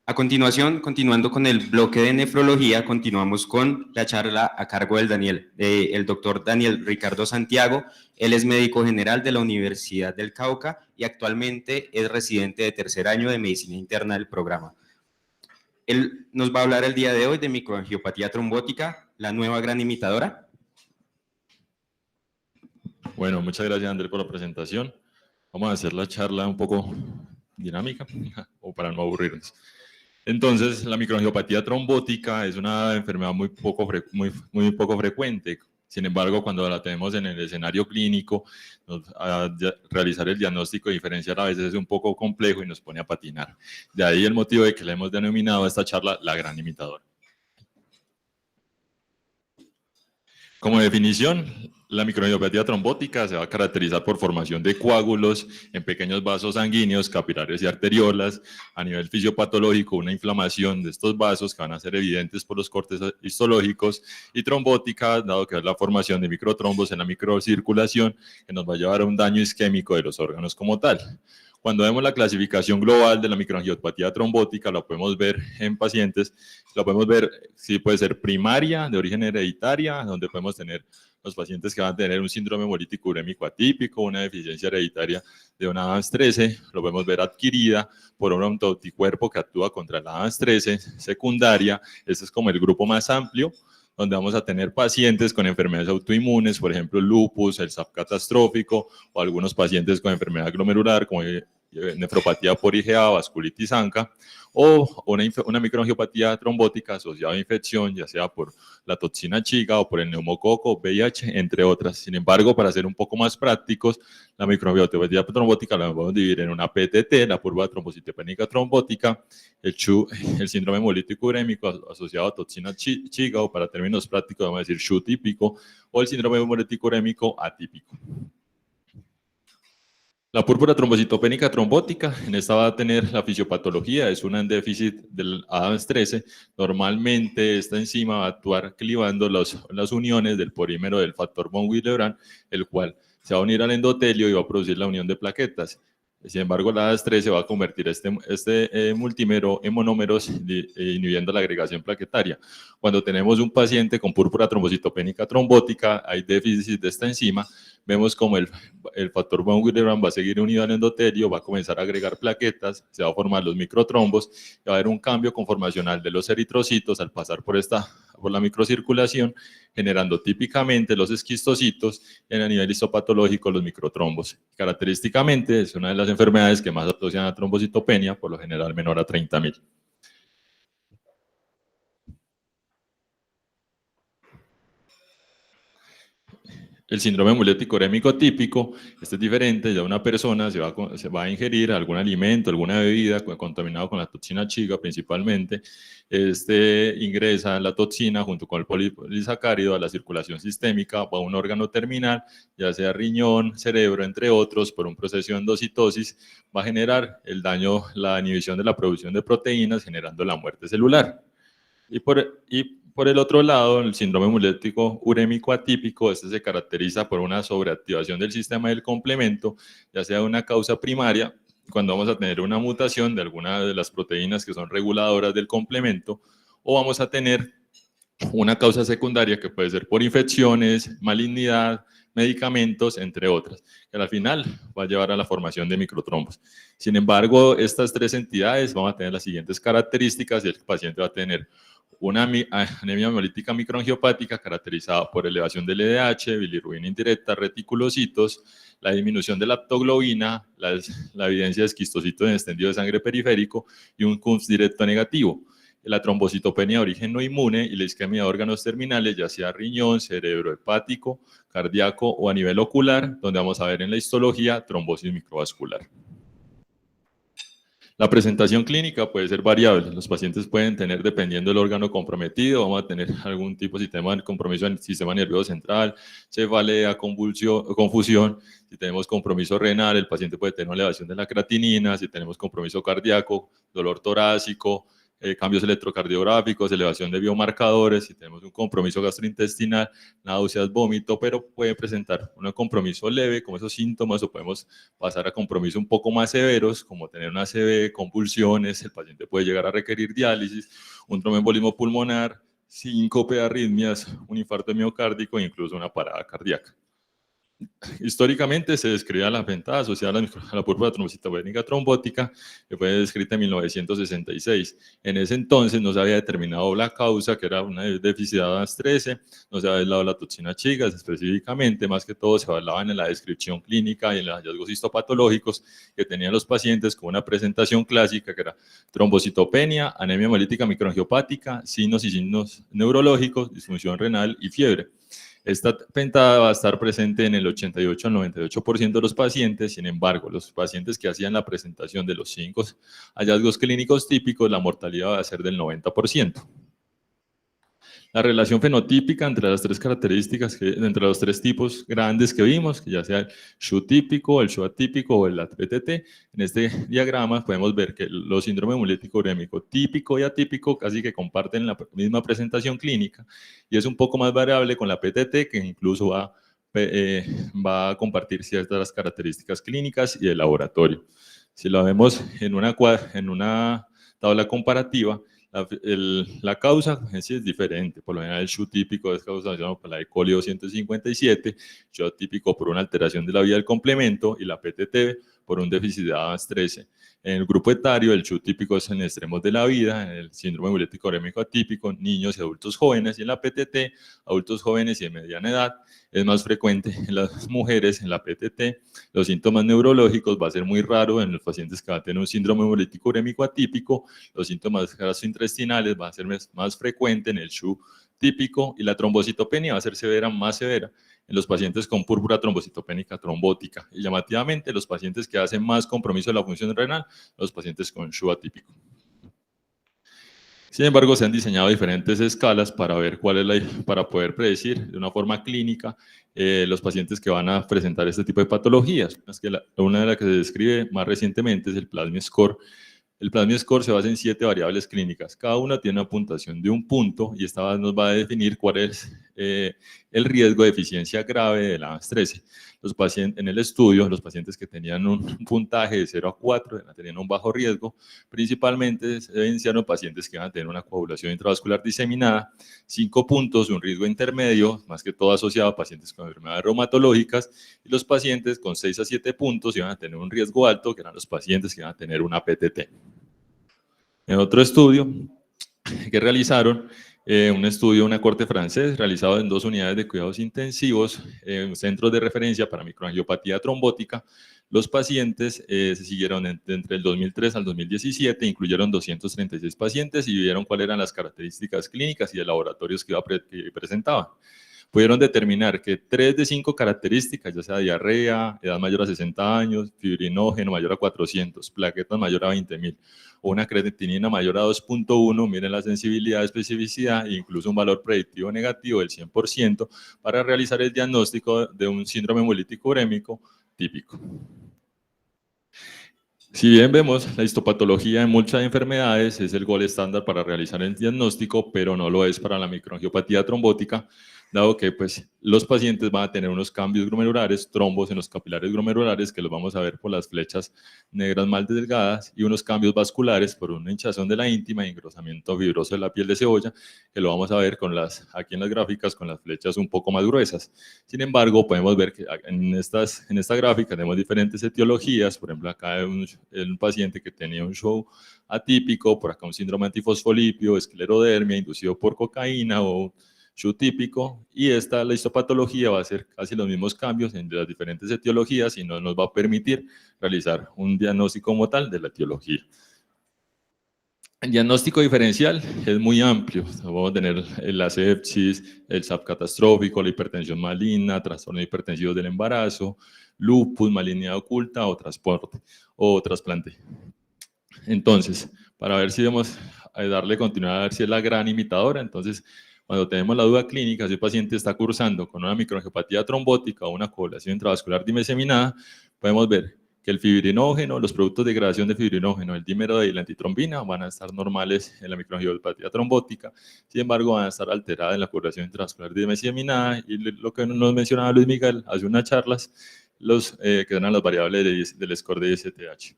A continuación, continuando con el bloque de nefrología, continuamos con la charla a cargo del doctor Daniel Ricardo Santiago. Él es médico general de la Universidad del Cauca y actualmente es residente de tercer año de medicina interna del programa. Él nos va a hablar el día de hoy de microangiopatía trombótica, la nueva gran imitadora. Bueno, muchas gracias, Andrés, por la presentación. Vamos a hacer la charla un poco dinámica o para no aburrirnos. Entonces, la microangiopatía trombótica es una enfermedad muy poco frecuente. Sin embargo, cuando la tenemos en el escenario clínico, realizar el diagnóstico diferencial a veces es un poco complejo y nos pone a patinar. De ahí el motivo de que le hemos denominado a esta charla la gran imitadora. Como definición, la microangiopatía trombótica se va a caracterizar por formación de coágulos en pequeños vasos sanguíneos, capilares y arteriolas. A nivel fisiopatológico, una inflamación de estos vasos que van a ser evidentes por los cortes histológicos, y trombótica, dado que es la formación de microtrombos en la microcirculación, que nos va a llevar a un daño isquémico de los órganos como tal. Cuando vemos la clasificación global de la microangiopatía trombótica, la podemos ver en pacientes, la podemos ver si puede ser primaria, de origen hereditaria, donde podemos tener los pacientes que van a tener un síndrome hemolítico urémico atípico, una deficiencia hereditaria de una ADAMTS13, lo podemos ver adquirida por un autoanticuerpo que actúa contra la ADAMTS13, secundaria, este es como el grupo más amplio, donde vamos a tener pacientes con enfermedades autoinmunes, por ejemplo, lupus, el SAP catastrófico, o algunos pacientes con enfermedad glomerular, como nefropatía por IgA, vasculitis ANCA, o una microangiopatía trombótica asociada a infección, ya sea por la toxina chiga o por el neumococo, VIH, entre otras. Sin embargo, para ser un poco más prácticos, la microangiopatía trombótica la podemos dividir en una PTT, la purpura trombocitopénica trombótica, el síndrome hemolítico urémico asociado a toxina chiga, o para términos prácticos vamos a decir SHU típico, o el síndrome hemolítico urémico atípico. La púrpura trombocitopénica trombótica, en esta va a tener la fisiopatología, es un déficit del ADAMTS13. Normalmente esta enzima va a actuar clivando las uniones del polímero del factor von Willebrand, el cual se va a unir al endotelio y va a producir la unión de plaquetas. Sin embargo, la ADAS13 va a convertir este multímero en monómeros, inhibiendo la agregación plaquetaria. Cuando tenemos un paciente con púrpura trombocitopénica trombótica, hay déficit de esta enzima, vemos como el factor von Willebrand va a seguir unido al endotelio, va a comenzar a agregar plaquetas, se va a formar los microtrombos, y va a haber un cambio conformacional de los eritrocitos al pasar por la microcirculación, generando típicamente los esquistocitos y a nivel histopatológico los microtrombos. Característicamente es una de las enfermedades que más asocian a trombocitopenia, por lo general menor a 30.000. El síndrome hemolítico urémico típico, este es diferente, ya una persona se va a ingerir algún alimento, alguna bebida contaminado con la toxina chiga principalmente, ingresa la toxina junto con el polisacárido a la circulación sistémica, va a un órgano terminal, ya sea riñón, cerebro, entre otros, por un proceso de endocitosis, va a generar el daño, la inhibición de la producción de proteínas, generando la muerte celular. Y por el otro lado, el síndrome hemolítico urémico atípico, se caracteriza por una sobreactivación del sistema del complemento, ya sea una causa primaria, cuando vamos a tener una mutación de alguna de las proteínas que son reguladoras del complemento, o vamos a tener una causa secundaria que puede ser por infecciones, malignidad, medicamentos, entre otras, que al final va a llevar a la formación de microtrombos. Sin embargo, estas tres entidades van a tener las siguientes características y el paciente va a tener una anemia hemolítica microangiopática caracterizada por elevación del LDH, bilirrubina indirecta, reticulocitos, la disminución de la aptoglobina, la evidencia de esquistocitos en extendido de sangre periférico y un CUMS directo negativo. La trombocitopenia de origen no inmune y la isquemia de órganos terminales, ya sea riñón, cerebro hepático, cardíaco o a nivel ocular, donde vamos a ver en la histología trombosis microvascular. La presentación clínica puede ser variable. Los pacientes pueden tener, dependiendo del órgano comprometido, vamos a tener algún tipo de sistema de compromiso en el sistema nervioso central, cefalea, confusión. Si tenemos compromiso renal, el paciente puede tener una elevación de la creatinina. Si tenemos compromiso cardíaco, dolor torácico, cambios electrocardiográficos, elevación de biomarcadores, si tenemos un compromiso gastrointestinal, náuseas, vómito, pero puede presentar un compromiso leve, como esos síntomas, o podemos pasar a compromisos un poco más severos, como tener una ACV, convulsiones, el paciente puede llegar a requerir diálisis, un tromboembolismo pulmonar, síncope, arritmias, un infarto miocárdico e incluso una parada cardíaca. Históricamente se describía la ventaja asociada a la púrpura trombocitopénica trombótica, que fue descrita en 1966. En ese entonces no se había determinado la causa, que era una déficit de ADAS13, no se había aislado la toxina Chigas específicamente, más que todo se hablaban en la descripción clínica y en los hallazgos histopatológicos que tenían los pacientes con una presentación clásica, que era trombocitopenia, anemia hemolítica microangiopática, signos y signos neurológicos, disfunción renal y fiebre. Esta pentada va a estar presente en el 88 al 98% de los pacientes. Sin embargo, los pacientes que hacían la presentación de los 5 hallazgos clínicos típicos, la mortalidad va a ser del 90%. La relación fenotípica entre las tres características, entre los tres tipos grandes que vimos, que ya sea el SHU típico, el SHU atípico o el APTT, en este diagrama podemos ver que los síndromes hemolítico urémico típico y atípico casi que comparten la misma presentación clínica, y es un poco más variable con la PTT, que incluso va a compartir ciertas características clínicas y de laboratorio. Si lo vemos en una tabla comparativa, la causa en sí es diferente. Por lo general, el SHU típico es causado por la E. coli 257, SHU atípico por una alteración de la vía del complemento y la PTT por un déficit de ADAS13. En el grupo etario, el SHU típico es en extremos de la vida, en el síndrome hemolítico urémico atípico, niños y adultos jóvenes, y en la PTT, adultos jóvenes y de mediana edad. Es más frecuente en las mujeres, en la PTT. Los síntomas neurológicos va a ser muy raro en los pacientes que van a tener un síndrome hemolítico urémico atípico. Los síntomas gastrointestinales va a ser más frecuente en el SHU típico, y la trombocitopenia va a ser más severa en los pacientes con púrpura trombocitopénica trombótica, y llamativamente los pacientes que hacen más compromiso de la función renal, los pacientes con SHU atípico. Sin embargo, se han diseñado diferentes escalas para ver para poder predecir de una forma clínica los pacientes que van a presentar este tipo de patologías. Una de las que se describe más recientemente es el Plasma Score. El Plasma Score se basa en 7 variables clínicas. Cada una tiene una puntuación de un punto, y esta nos va a definir cuál es el riesgo de deficiencia grave de la ADAS13. En el estudio, los pacientes que tenían un puntaje de 0 a 4 tenían un bajo riesgo. Principalmente se evidenciaron pacientes que van a tener una coagulación intravascular diseminada, 5 puntos, un riesgo intermedio, más que todo asociado a pacientes con enfermedades reumatológicas, y los pacientes con 6 a 7 puntos iban a tener un riesgo alto, que eran los pacientes que iban a tener una PTT. En otro estudio que realizaron, un estudio, una corte francés, realizado en 2 unidades de cuidados intensivos, centros de referencia para microangiopatía trombótica. Los pacientes se siguieron entre el 2003 al 2017, incluyeron 236 pacientes y vieron cuáles eran las características clínicas y de laboratorios que presentaban. Pudieron determinar que 3 de 5 características, ya sea diarrea, edad mayor a 60 años, fibrinógeno mayor a 400, plaquetas mayor a 20.000, o una creatinina mayor a 2.1, miren la sensibilidad, especificidad e incluso un valor predictivo negativo del 100% para realizar el diagnóstico de un síndrome hemolítico urémico típico. Si bien vemos la histopatología en muchas enfermedades, es el gold estándar para realizar el diagnóstico, pero no lo es para la microangiopatía trombótica, dado que pues, los pacientes van a tener unos cambios glomerulares, trombos en los capilares glomerulares, que los vamos a ver por las flechas negras mal delgadas, y unos cambios vasculares por una hinchazón de la íntima y engrosamiento fibroso de la piel de cebolla, que lo vamos a ver aquí en las gráficas con las flechas un poco más gruesas. Sin embargo, podemos ver que en esta gráfica tenemos diferentes etiologías. Por ejemplo, acá hay un paciente que tenía un SHU atípico, por acá un síndrome antifosfolípido, esclerodermia inducido por cocaína o SHU típico, y la histopatología va a ser casi los mismos cambios en las diferentes etiologías y no nos va a permitir realizar un diagnóstico como tal de la etiología. El diagnóstico diferencial es muy amplio. Vamos a tener la sepsis, el SAP catastrófico, la hipertensión maligna, trastornos hipertensivos del embarazo, lupus, malignidad oculta o trasplante. Entonces, para ver si vamos a darle continuidad, a ver si es la gran imitadora. Entonces, cuando tenemos la duda clínica, si el paciente está cursando con una microangiopatía trombótica o una coagulación intravascular diseminada, podemos ver que el fibrinógeno, los productos de degradación de fibrinógeno, el dímero D y la antitrombina van a estar normales en la microangiopatía trombótica, sin embargo van a estar alteradas en la coagulación intravascular diseminada, y lo que nos mencionaba Luis Miguel hace unas charlas, que eran las variables del score de STH.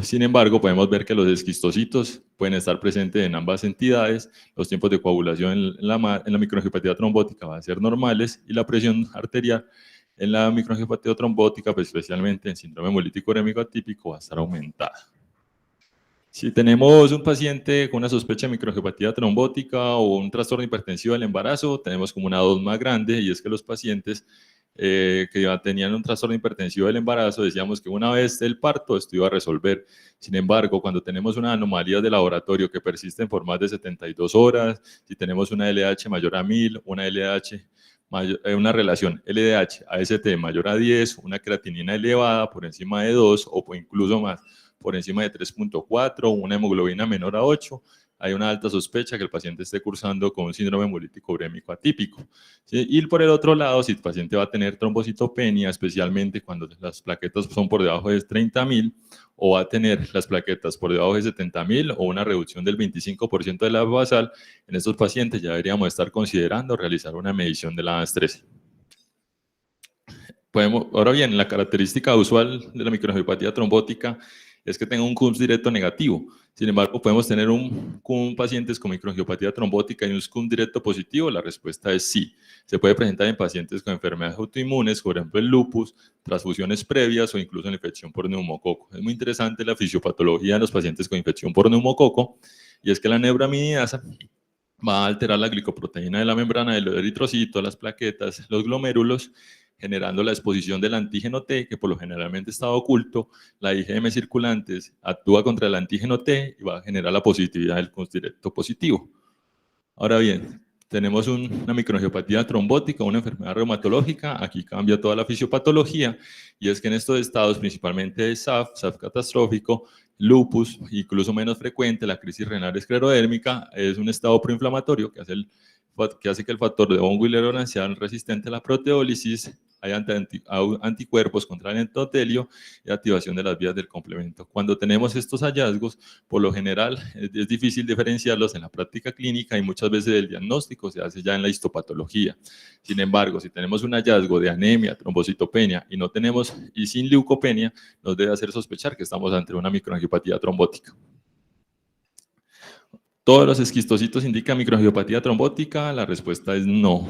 Sin embargo, podemos ver que los esquistocitos pueden estar presentes en ambas entidades, los tiempos de coagulación en la microangiopatía trombótica van a ser normales, y la presión arterial en la microangiopatía trombótica, pues especialmente en síndrome hemolítico urémico atípico, va a estar aumentada. Si tenemos un paciente con una sospecha de microangiopatía trombótica o un trastorno hipertensivo del embarazo, tenemos como una dosis más grande, y es que los pacientes que ya tenían un trastorno hipertensivo del embarazo, decíamos que una vez el parto esto iba a resolver. Sin embargo, cuando tenemos una anomalía de laboratorio que persiste por más de 72 horas, si tenemos una LDH mayor a 1000, una LDH una relación LDH-AST mayor a 10, una creatinina elevada por encima de 2 o incluso más por encima de 3.4, una hemoglobina menor a 8, hay una alta sospecha que el paciente esté cursando con un síndrome hemolítico urémico atípico. ¿Sí? Y por el otro lado, si el paciente va a tener trombocitopenia, especialmente cuando las plaquetas son por debajo de 30.000, o va a tener las plaquetas por debajo de 70.000 o una reducción del 25% de la basal, en estos pacientes ya deberíamos estar considerando realizar una medición de la ANS13. Ahora bien, la característica usual de la microangiopatía trombótica es que tenga un CUMS directo negativo. Sin embargo, podemos tener pacientes con microangiopatía trombótica y un CUMS directo positivo. La respuesta es sí. Se puede presentar en pacientes con enfermedades autoinmunes, por ejemplo el lupus, transfusiones previas o incluso en infección por neumococo. Es muy interesante la fisiopatología de los pacientes con infección por neumococo, y es que la neuraminidasa va a alterar la glicoproteína de la membrana del eritrocito, las plaquetas, los glomérulos, generando la exposición del antígeno T, que por lo generalmente está oculto. La IgM circulantes actúa contra el antígeno T y va a generar la positividad del CUMS directo positivo. Ahora bien, tenemos una microangiopatía trombótica, una enfermedad reumatológica. Aquí cambia toda la fisiopatología, y es que en estos estados, principalmente SAF catastrófico, lupus, incluso menos frecuente, la crisis renal esclerodérmica, es un estado proinflamatorio que hace que el factor de von Willebrand sea resistente a la proteólisis, hay anticuerpos contra el endotelio y activación de las vías del complemento. Cuando tenemos estos hallazgos, por lo general es difícil diferenciarlos en la práctica clínica, y muchas veces el diagnóstico se hace ya en la histopatología. Sin embargo, si tenemos un hallazgo de anemia, trombocitopenia y sin leucopenia, nos debe hacer sospechar que estamos ante una microangiopatía trombótica. ¿Todos los esquistocitos indican microangiopatía trombótica? La respuesta es no.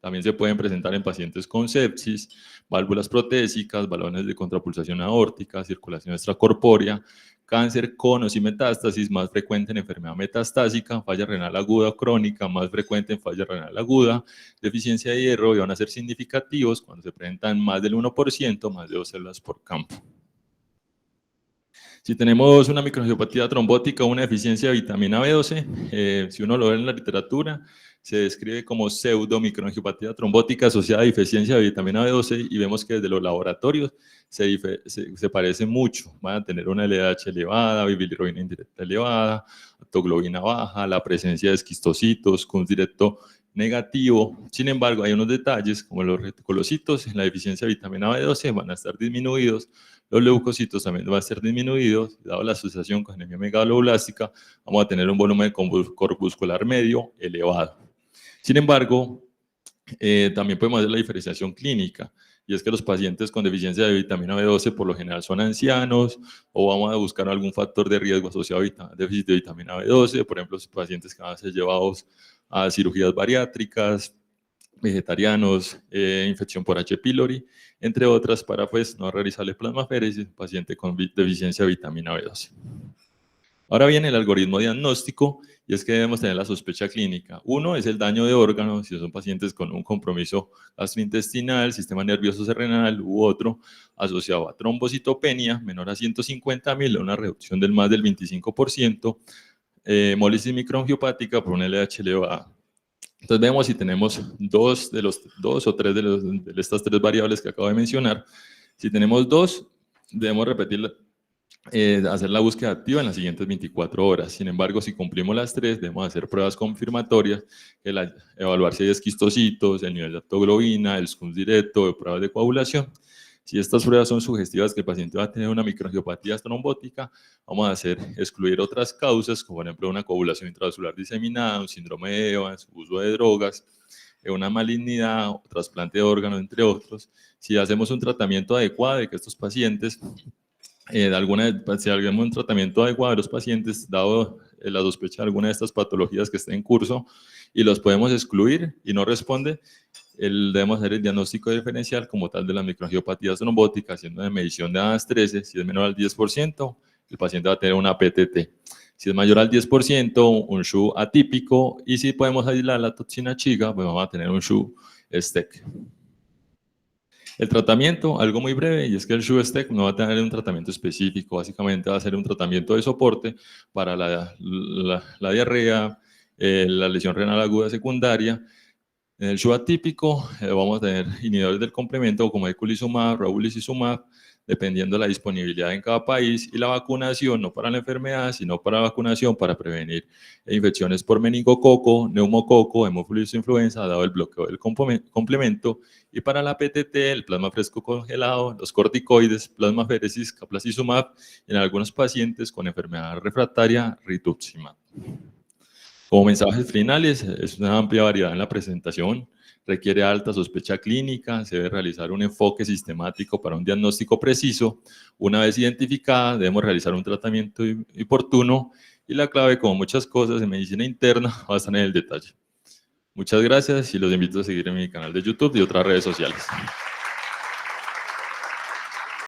También se pueden presentar en pacientes con sepsis, válvulas protésicas, balones de contrapulsación aórtica, circulación extracorpórea, cáncer, conos y metástasis, más frecuente en enfermedad metastásica, falla renal aguda o crónica, más frecuente en falla renal aguda, deficiencia de hierro, y van a ser significativos cuando se presentan más del 1%, más de 2 células por campo. Si tenemos una microangiopatía trombótica o una deficiencia de vitamina B12, si uno lo ve en la literatura, se describe como pseudomicroangiopatía trombótica asociada a deficiencia de vitamina B12, y vemos que desde los laboratorios se parece mucho. Van a tener una LDH elevada, bilirrubina indirecta elevada, autoglobina baja, la presencia de esquistocitos, CUMS directo negativo. Sin embargo, hay unos detalles como los reticulocitos en la deficiencia de vitamina B12 van a estar disminuidos, los leucocitos también van a ser disminuidos, dado la asociación con anemia megaloblástica, vamos a tener un volumen corpuscular medio elevado. Sin embargo, también podemos hacer la diferenciación clínica, y es que los pacientes con deficiencia de vitamina B12 por lo general son ancianos, o vamos a buscar algún factor de riesgo asociado a déficit de vitamina B12, por ejemplo, los pacientes que van a ser llevados a cirugías bariátricas, vegetarianos, infección por H. pylori, entre otras, para pues no realizarle plasmaféresis, paciente con deficiencia de vitamina B12. Ahora viene el algoritmo diagnóstico, y es que debemos tener la sospecha clínica. Uno es el daño de órganos, si son pacientes con un compromiso gastrointestinal, sistema nervioso renal u otro, asociado a trombocitopenia menor a 150.000, una reducción del más del 25%, hemólisis microangiopática por una LDH elevada. Entonces vemos si tenemos dos o tres de estas tres variables que acabo de mencionar. Si tenemos dos, debemos repetir hacer la búsqueda activa en las siguientes 24 horas. Sin embargo, si cumplimos las tres, debemos hacer pruebas confirmatorias, evaluar si hay esquistocitos, el nivel de aptoglobina, el CUMS directo, pruebas de coagulación. Si estas pruebas son sugestivas que el paciente va a tener una microangiopatía trombótica, vamos a excluir otras causas, como por ejemplo una coagulación intravascular diseminada, un síndrome de Evans, uso de drogas, una malignidad, trasplante de órgano, entre otros. Si hacemos un tratamiento adecuado de que estos pacientes, si hacemos un tratamiento adecuado de los pacientes, dado la sospecha de alguna de estas patologías que está en curso, y los podemos excluir y no responde, debemos hacer el diagnóstico diferencial como tal de las microangiopatías trombóticas, haciendo una medición de ADAS-13, si es menor al 10%, el paciente va a tener una PTT. Si es mayor al 10%, un SHU atípico, y si podemos aislar la toxina chiga, pues vamos a tener un SHU STEC. El tratamiento, algo muy breve, y es que el SHU STEC no va a tener un tratamiento específico, básicamente va a ser un tratamiento de soporte para la diarrea, la lesión renal aguda secundaria. En el SHU atípico vamos a tener inhibidores del complemento como eculizumab, ravulizumab, dependiendo de la disponibilidad en cada país, y la vacunación no para la enfermedad, sino para la vacunación para prevenir infecciones por meningococo, neumococo, hemófilis influenza, dado el bloqueo del complemento, y para la PTT, el plasma fresco congelado, los corticoides, plasmaféresis, caplacizumab, en algunos pacientes con enfermedad refractaria, rituximab. Como mensajes finales, es una amplia variedad en la presentación, requiere alta sospecha clínica, se debe realizar un enfoque sistemático para un diagnóstico preciso. Una vez identificada, debemos realizar un tratamiento oportuno, y la clave, como muchas cosas en medicina interna, va a estar en el detalle. Muchas gracias y los invito a seguir en mi canal de YouTube y otras redes sociales.